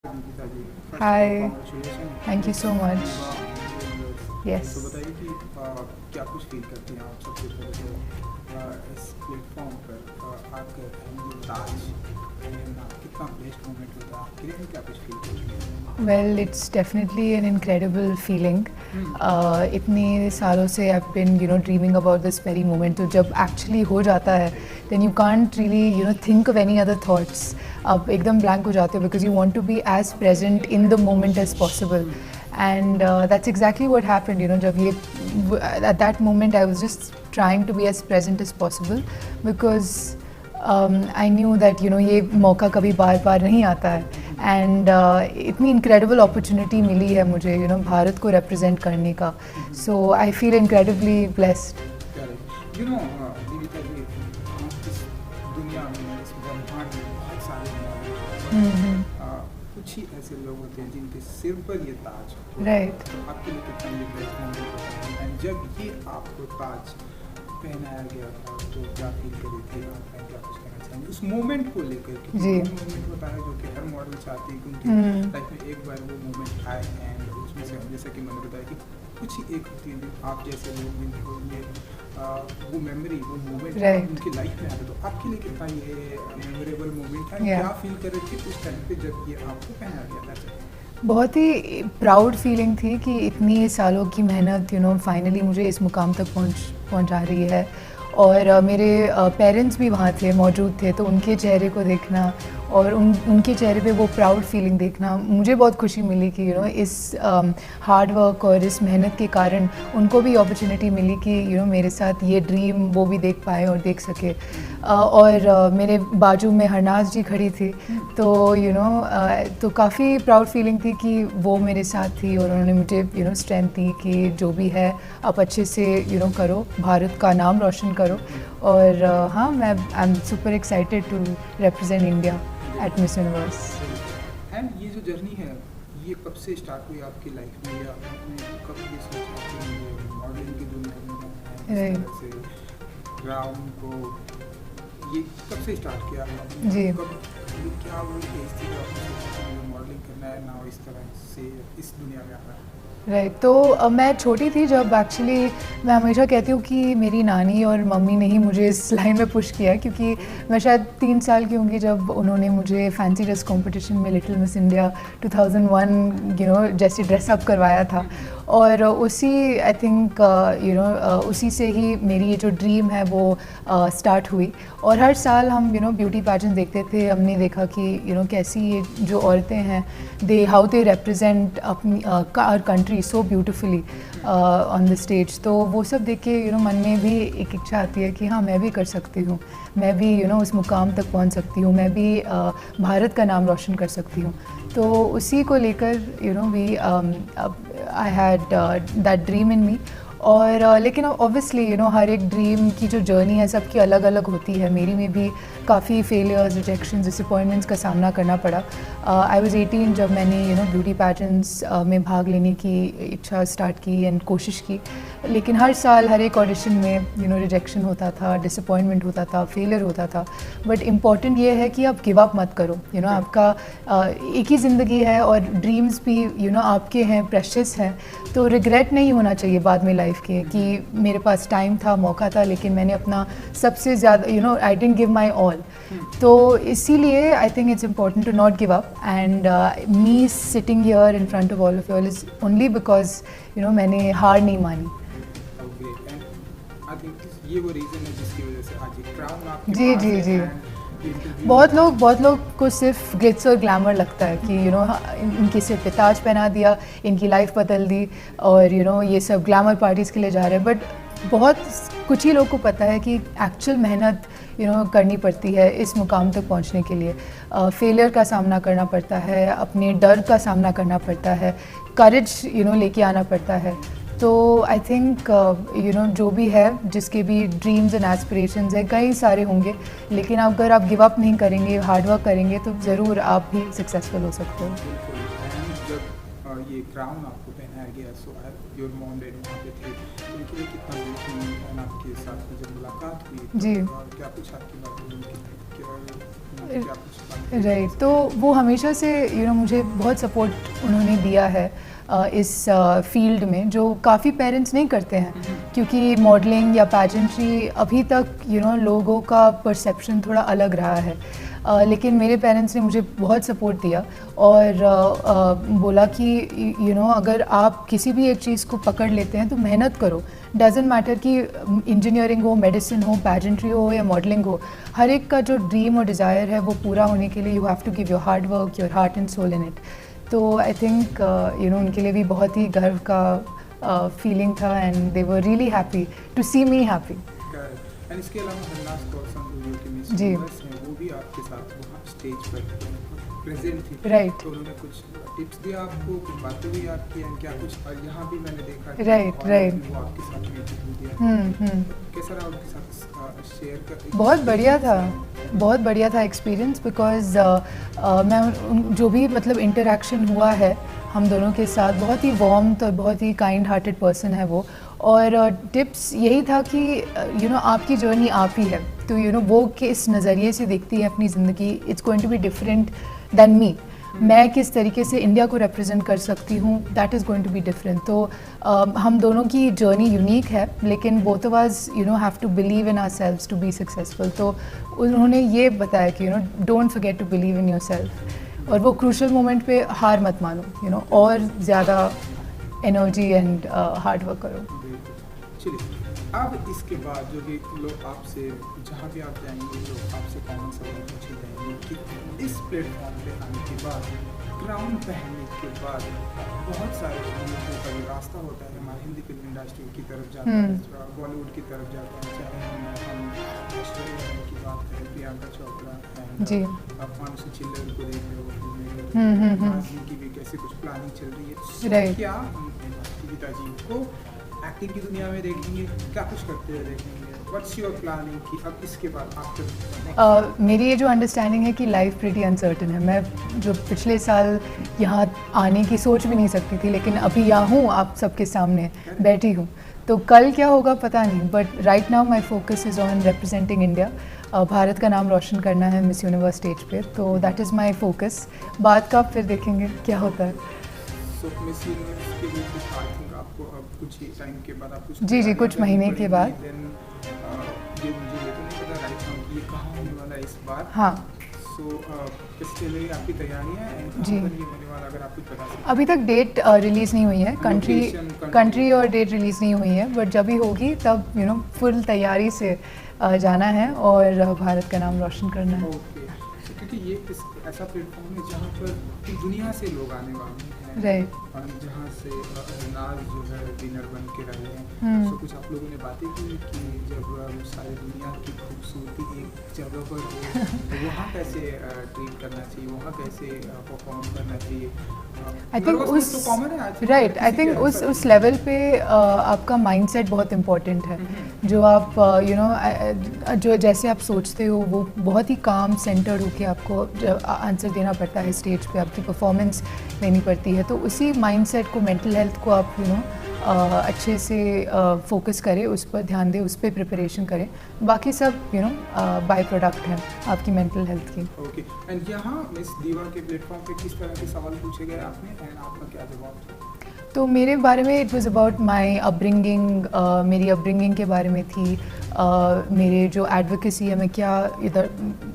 Nikita ji, first of all Hi, congratulation. thank you so much. तो Yes. बताइए कि क्या कुछ फील करती हैं आप सबसे पहले तो इस प्लेटफॉर्म पर आकर ताज लेना कितना बेस्ट मोमेंट होता है आपके लिए, क्या कुछ फील करती हैं? Well, it's definitely an incredible feeling. इतने सालों से I've been dreaming about this very moment. तो जब actually हो जाता है, then you can't really think of any other thoughts. आप एकदम blank हो जाते हो because you want to be as present in the moment as possible. And that's exactly what happened. जब ये at that moment I was just trying to be as present as possible because I knew that ये मौका कभी बार बार नहीं आता है and इतनी incredible opportunity मिली है मुझे भारत को रिप्रेजेंट करने का so I feel incredibly blessed correct. Nikita ji, इस दुनिया में, इस ब्रह्मांड में बहुत सारे लोग हैं। कुछ ही ऐसे लोग होते हैं जिनके सिर पर ये ताज होता है। राइट तो आपके लिए कितना ये बेस्ट मोमेंट होता है, एंड जब ये आपको ताज पहनाया गया था तो क्या फील करी थी आप, एंड क्या कुछ कहना चाहेंगे उस मोमेंट को लेकर, क्योंकि जी। वो मोमेंट होता है जो कि हर मॉडल चाहती है कि उनकी लाइफ में एक बार वो मोमेंट आए, एंड उसमें से जैसा कि मैंने बताया कि कुछ ही एक होती है आप जैसे लोग जिनको ये वो मेमोरी, वो मोमेंट Right. उनकी लाइफ में आता है। तो आपके लिए कितना ये मेमोरेबल मोमेंट है, Yeah. क्या फील कर रहे थे उस टाइम पे जब ये आपको पहनाया गया था? बहुत ही प्राउड फीलिंग थी कि इतनी सालों की मेहनत फाइनली मुझे इस मुकाम तक पहुंचा रही है और मेरे पेरेंट्स भी वहाँ थे, मौजूद थे, तो उनके चेहरे को देखना और उनके चेहरे पे वो प्राउड फीलिंग देखना मुझे बहुत खुशी मिली कि इस हार्ड वर्क और इस मेहनत के कारण उनको भी अपॉर्चुनिटी मिली कि मेरे साथ ये ड्रीम वो भी देख पाए और देख सके और मेरे बाजू में हरनाज जी खड़ी थी तो तो काफ़ी प्राउड फीलिंग थी कि वो मेरे साथ थी और उन्होंने मुझे स्ट्रेंथ दी कि जो भी है आप अच्छे से करो, भारत का नाम रोशन करो और हाँ मैं I am super excited to represent India at Miss Universe. And ये जो जर्नी है, ये कब से स्टार्ट हुई आपकी लाइफ में, या आपने कब ये सोचा कि ये मॉडलिंग की दुनिया में है, इस Right. तरह से ग्राउंड को ये कब से स्टार्ट किया आपने? जी। कब ये क्या वो एज थी जब आपने सोचा कि मुझे मॉडलिंग करना है ना, इस तरह से इस दुनिया में आना है? राइट तो मैं छोटी थी जब एक्चुअली मैं हमेशा कहती हूँ कि मेरी नानी और मम्मी ने ही मुझे इस लाइन में पुश किया क्योंकि मैं शायद 3 साल की होंगी जब उन्होंने मुझे फैंसी ड्रेस कंपटीशन में लिटिल मिस इंडिया 2001 जैसे ड्रेसअप करवाया था और उसी आई थिंक उसी से ही मेरी ये जो ड्रीम है वो स्टार्ट हुई और हर साल हम ब्यूटी पैजेंट देखते थे। हमने देखा कि कैसी ये जो औरतें हैं दे हाउ दे रिप्रेजेंट अपनी our country so beautifully on the stage. तो वो सब देख के मन में भी एक इच्छा आती है कि हाँ मैं भी कर सकती हूँ, मैं भी उस मुकाम तक पहुँच सकती हूँ, मैं भी भारत का नाम रोशन कर सकती हूँ। तो उसी को लेकर we I had that dream in me और लेकिन ऑब्वियसली हर एक ड्रीम की जो जर्नी है सबकी अलग अलग होती है। मेरी में भी काफ़ी फेलियर्स, रिजेक्शंस, डिसअपॉइंटमेंट्स का सामना करना पड़ा। आई वाज 18 जब मैंने ब्यूटी पैजेंट्स में भाग लेने की इच्छा स्टार्ट की एंड कोशिश की, लेकिन हर साल हर एक ऑडिशन में रिजेक्शन होता था, डिसअपॉइंटमेंट होता था, फेलियर होता था। बट इम्पॉर्टेंट ये है कि आप गिव अप मत करो। आपका एक ही ज़िंदगी है और ड्रीम्स भी आपके हैं, प्रेशियस हैं, तो रिग्रेट नहीं होना चाहिए बाद में लाइफ के कि मेरे पास टाइम था, मौका था, लेकिन मैंने अपना सबसे ज़्यादा I didn't give my all. तो इसीलिए I think it's important to not give up and me sitting here in front of all of you all is only because मैंने हार नहीं मानी। ओके, एंड आई थिंक ये वो reason है जिसकी वजह से आज ये क्राउन आपके जी, पास जी, है, जी। and ये interview बहुत लोग को सिर्फ ग्लिट्स और ग्लैमर लगता है कि इनके सिर पे ताज पहना दिया, इनकी लाइफ बदल दी और ये सब ग्लैमर पार्टीज़ के लिए जा रहे हैं। बट बहुत कुछ ही लोग को पता है कि एक्चुअल मेहनत करनी पड़ती है इस मुकाम तक पहुंचने के लिए। फेलियर का सामना करना पड़ता है, अपने डर का सामना करना पड़ता है, करेज लेके आना पड़ता है। तो आई थिंक जो भी है, जिसके भी ड्रीम्स एंड एस्पिरेशंस हैं, कई सारे होंगे, लेकिन अगर आप गिव अप नहीं करेंगे, हार्ड वर्क करेंगे तो ज़रूर आप भी सक्सेसफुल हो सकते हो। बिल्कुल। एंड जब ये क्राउन आपको पहनाया गया, सो योर मॉम डैड वहाँ पे थे, तो उनके लिए कितना बेस्ट मोमेंट, एंड आपके साथ में जब मुलाकात हुई जी। क्या कुछ आपकी बात हुई उनकी, क्या कुछ बात राइट तो वो हमेशा से मुझे बहुत सपोर्ट उन्होंने दिया है इस फील्ड में, जो काफ़ी पेरेंट्स नहीं करते हैं, क्योंकि मॉडलिंग या पैजेंट्री अभी तक लोगों का परसेप्शन थोड़ा अलग रहा है। लेकिन मेरे पेरेंट्स ने मुझे बहुत सपोर्ट दिया और बोला कि अगर आप किसी भी एक चीज़ को पकड़ लेते हैं तो मेहनत करो। डजेंट मैटर कि इंजीनियरिंग हो, मेडिसिन हो, पैजेंट्री हो या मॉडलिंग हो, हर एक का जो ड्रीम और डिज़ायर है वो पूरा होने के लिए you have to give your hard work, your heart and soul in it. तो आई थिंक उनके लिए भी बहुत ही गर्व का फीलिंग था and they were really happy to see me happy. And इसके अलावा हरनाज कौर जो कि मिस जी। यूनिवर्स हैं, वो भी आपके साथ वहाँ स्टेज पर प्रेजेंट थी। Right. तो उन्होंने कुछ टिप्स दिया आपको, कुछ बातें भी याद की, क्या कुछ, और यहाँ भी मैंने देखा कि Right, और right. भी वो आपके साथ मीटिंग दिया। कैसा रहा उनके साथ शेयर कर? बहुत बढ़िया था, बहुत बढ़िया था एक्सपीरियंस, बिकॉज मैं जो भी मतलब इंटरेक्शन हुआ है हम दोनों के साथ, बहुत ही वार्म और बहुत ही काइंड हार्टेड पर्सन है वो। और टिप्स यही था कि आपकी जर्नी आप ही है, तो वो किस नज़रिए से देखती है अपनी ज़िंदगी, it's going to be different than me. मैं किस तरीके से इंडिया को रिप्रेजेंट कर सकती हूँ, that is going to be different. तो हम दोनों की जर्नी यूनिक है, लेकिन both of us have to believe in ourselves to be successful. तो उन्होंने ये बताया कि don't forget to believe in yourself, और वो क्रूशल मोमेंट पे हार मत मानो, और ज़्यादा एनर्जी एंड हार्ड वर्क करो। चलिए, अब इसके बाद जो भी लोग आपसे, जहाँ भी आप जाएंगे, लोग आपसे कॉमन सवाल पूछे जाएंगे कि इस प्लेटफॉर्म पे आने के बाद, क्राउन पहनने के बाद, बहुत सारे लोगों का जो रास्ता होता है हमारी हिंदी फिल्म इंडस्ट्री की तरफ जाता है, बॉलीवुड की तरफ जाता है, चाहे हम ऐश्वर्या की बात करें, प्रियंका चोपड़ा जी, आप मानुषी चिल्लर को देख रहे हो, की भी कैसे कुछ प्लानिंग चल रही है। Right. क्या हम पिताजी को एक्टिंग की दुनिया में देखेंगे, क्या कुछ करते हुए देखेंगे? व्हाट्स योर प्लानिंग कि अब इसके बाद आफ्टर? मेरी ये जो अंडरस्टैंडिंग है कि लाइफ प्रीटी अनसर्टन है। मैं जो पिछले साल यहाँ आने की सोच भी नहीं सकती थी, लेकिन अभी यहाँ हूँ, आप सबके सामने बैठी हूँ, तो कल क्या होगा पता नहीं। But right now my focus is on representing India. Bharat का नाम रोशन करना है मिस यूनिवर्स स्टेज पे, तो दैट इज़ माई फोकस। बाद का फिर देखेंगे क्या होता है। सो मिस यूनिवर्स के लिए आई थिंक आपको अब कुछ ही टाइम के बाद आप कुछ जी, कुछ महीने के बाद। ये मुझे ये तो नहीं पता राइट नाउ कि ये कहाँ होने वाला है इस बार। हाँ, सो किस चल रही है आपकी तैयारियाँ एंड जी। कहाँ पर ये होने वाला, अगर आप कुछ बता सकें? अभी तक डेट रिलीज़ नहीं हुई है, कंट्री और डेट रिलीज़ नहीं हुई है, बट जब भी होगी तब फुल तैयारी से जाना है और भारत का नाम रोशन करना है। ओके, क्योंकि ये इस ऐसा प्लेटफॉर्म है जहाँ पर दुनिया से लोग आने वाले हैं, राइट। और जहाँ से नाज जो है विनर बन के रहे हैं। सो कुछ आप लोगों ने बातें की कि जब सारी दुनिया की खूबसूरती एक जगह पर हो तो वहाँ कैसे ट्रीट करना चाहिए, वहाँ कैसे परफॉर्म करना चाहिए? आई थिंक उस तो कॉमन है राइट, आई थिंक उस लेवल पे आपका माइंडसेट बहुत इम्पोर्टेंट है। जो आप जो जैसे आप सोचते हो वो बहुत ही काम सेंटर्ड होके आपको आंसर देना पड़ता है स्टेज पे, आपकी परफॉर्मेंस लेनी पड़ती है। तो उसी माइंडसेट को, मेंटल हेल्थ को आप अच्छे से फोकस करें, उस पर ध्यान दें, उस पर प्रिपरेशन करें। बाकी सब बाय प्रोडक्ट है आपकी मेंटल हेल्थ की। ओके, एंड यहाँ मिस दीवा के प्लेटफॉर्म पे किस तरह के सवाल पूछे गए आपने एंड आपका क्या जवाब था? तो मेरे बारे में it was about my upbringing, मेरी अपब्रिंगिंग के बारे में थी। मेरे जो एडवोकेसी है, मैं क्या इधर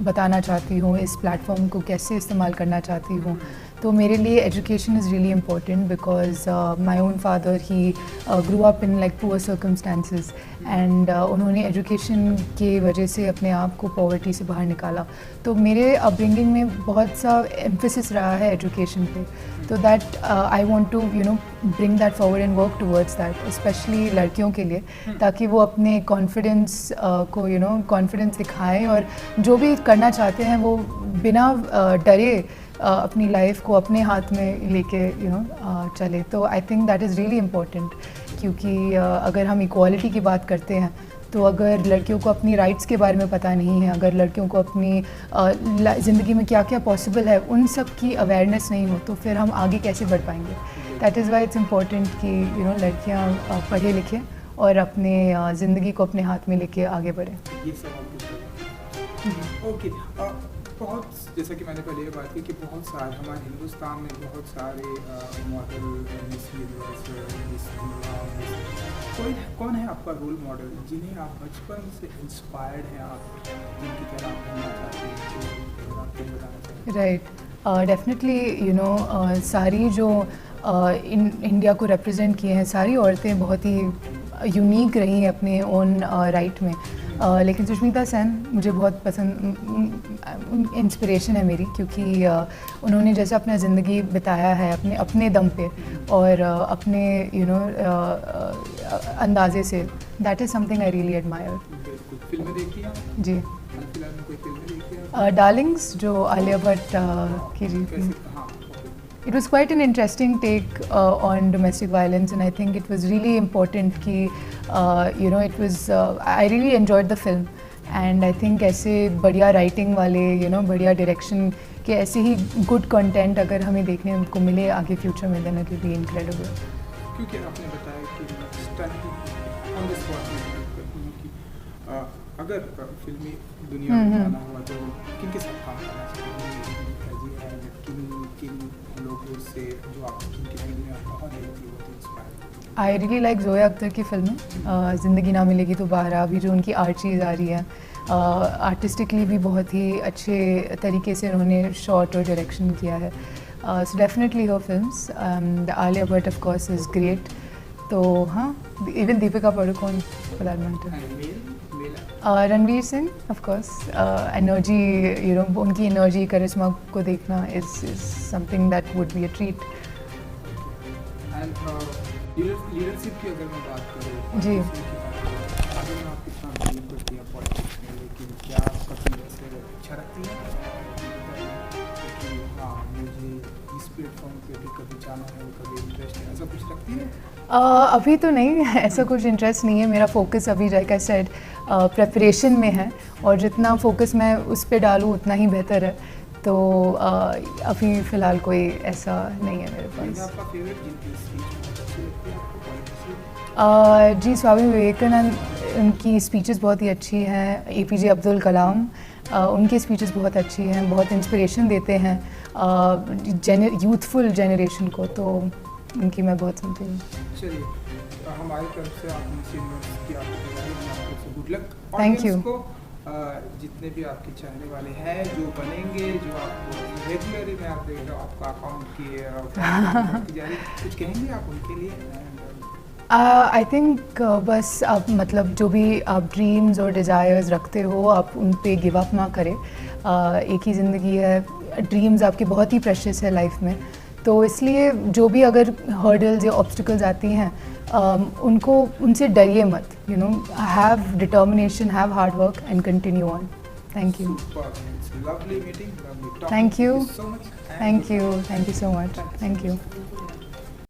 बताना चाहती हूँ, इस प्लेटफॉर्म को कैसे इस्तेमाल करना चाहती हूँ। तो मेरे लिए education is really important because my own father he grew up in like poor circumstances and उन्होंने एजुकेशन की वजह से अपने आप को पॉवर्टी से बाहर निकाला। तो मेरे अपब्रिंगिंग में बहुत सा एम्फेसिस रहा है एजुकेशन पे, तो that I want to bring that forward and work towards that, specially लड़कियों के लिए, ताकि वो अपने कॉन्फिडेंस को कॉन्फिडेंस दिखाएं और जो भी करना चाहते हैं वो बिना डरे अपनी लाइफ को अपने हाथ में लेके चले। तो I think that is really important, क्योंकि अगर हम इक्वालिटी की बात करते हैं तो अगर लड़कियों को अपनी राइट्स के बारे में पता नहीं है, अगर लड़कियों को अपनी ज़िंदगी में क्या क्या पॉसिबल है उन सब की अवेयरनेस नहीं हो, तो फिर हम आगे कैसे बढ़ पाएंगे। That is why it's important कि लड़कियाँ पढ़े लिखें और अपने ज़िंदगी को अपने हाथ में लेके आगे बढ़ें। ये सवाल पूछा ओके। बहुत, जैसा कि मैंने पहले ये बात की कि बहुत सारे हमारे हिंदुस्तान में बहुत सारे मॉडल, मिस यूनिवर्स, मिस दुनिया, कोई कौन है आपका रोल मॉडल जिन्हें आप बचपन से इंस्पायर्ड हैं, आप जिनकी तरह आप बनना चाहते हैं, तो आप कुछ बताना चाहेंगे? राइट, डेफिनेटली यू नो सारी जो इंडिया को रिप्रेजेंट किए हैं, सारी औरतें बहुत ही यूनिक रही हैं अपने ओन राइट में। लेकिन सुष्मिता सेन मुझे बहुत पसंद, इंस्पिरेशन है मेरी, क्योंकि उन्होंने जैसे अपना ज़िंदगी बिताया है अपने दम पे और अपने अंदाजे से, that is something I really admire. बिल्कुल। फिल्में देखी हैं? जी, हाल फिलहाल में कोई फिल्में देखी हैं? डार्लिंग्स जो आलिया भट्ट की जी थी। कैसे? हाँ, okay. It was quite an interesting take on domestic violence, and I think it was really important कि it was I really enjoyed the film, and I think ऐसे बढ़िया writing वाले बढ़िया direction के ऐसे ही good content अगर हमें देखने को मिले आगे future में, then it will be incredible. क्योंकि आपने बताया कि स्टंट ऑन द स्पॉट में करती हूँ कि अगर फिल्मी दुनिया में जाना हुआ तो किन के साथ काम करना चाहिए, किन लोगों से जो आप जिनकी फिल्में आप बहुत देखती हो तो inspire? I really like Zoya Akhtar की फिल्में, ज़िंदगी ना मिलेगी दोबारा, अभी जो उनकी आर्चीज़ आ रही है, आर्टिस्टिकली भी बहुत ही अच्छे तरीके से उन्होंने शॉट और डायरेक्शन किया है। So definitely her films, the Alia Bhatt of course is great. तो हाँ, even Deepika Padukone for that matter, Ranveer Singh of course, energy उनकी एनर्जी करिश्मा को देखना is something that would be a treat. And leadership की अगर मैं बात करूँ जी, अगर मैं आप कितना बिलीव करती हैं पॉलिटिक्स में, लेकिन क्या आपका कभी ऐसे इच्छा रखती है कि हाँ मुझे इस प्लेटफॉर्म पे भी कभी जाना है, कभी इंटरेस्ट है, ऐसा कुछ रखती है? अभी तो नहीं ऐसा कुछ इंटरेस्ट नहीं है। मेरा फोकस अभी लाइक आई सेड प्रेपरेशन में है, और जितना फोकस मैं उस पर डालूँ उतना ही बेहतर है। तो अभी फ़िलहाल कोई ऐसा नहीं है मेरे पास। आपका फेवरेट जिनकी स्पीच बहुत अच्छी लगती है आपको पॉलिटिक्स? जी, स्वामी विवेकानंद, उनकी स्पीचेस बहुत ही अच्छी हैं। APJ अब्दुल कलाम, उनकी स्पीचेस बहुत अच्छी हैं, बहुत इंस्पिरेशन देते हैं यूथफुल जनरेशन को, तो उनकी मैं बहुत सुनती हूँ। चलिए, हमारी तरफ से आप मिस यूनिवर्स की आपको गुड लक। Thank you. जितने भी आपके चाहने वाले हैं, जो बनेंगे, जो आपको रेगुलरली में आप देख रहे हो आपका अकाउंट की जा रही, कुछ कहेंगे आप उनके लिए? आई थिंक बस आप मतलब जो भी आप ड्रीम्स और डिज़ायर्स रखते हो, आप उन पे गिव अप ना करें। एक ही ज़िंदगी है, ड्रीम्स आपके बहुत ही प्रेशियस है लाइफ में, तो इसलिए जो भी अगर हर्डल्स या ऑब्स्टिकल्स आती हैं उनसे डरिए मत। Have determination, have hard work and continue on. Thank you. Lovely meeting, lovely talking. Thank you. So much. Thank you so much. Thank you.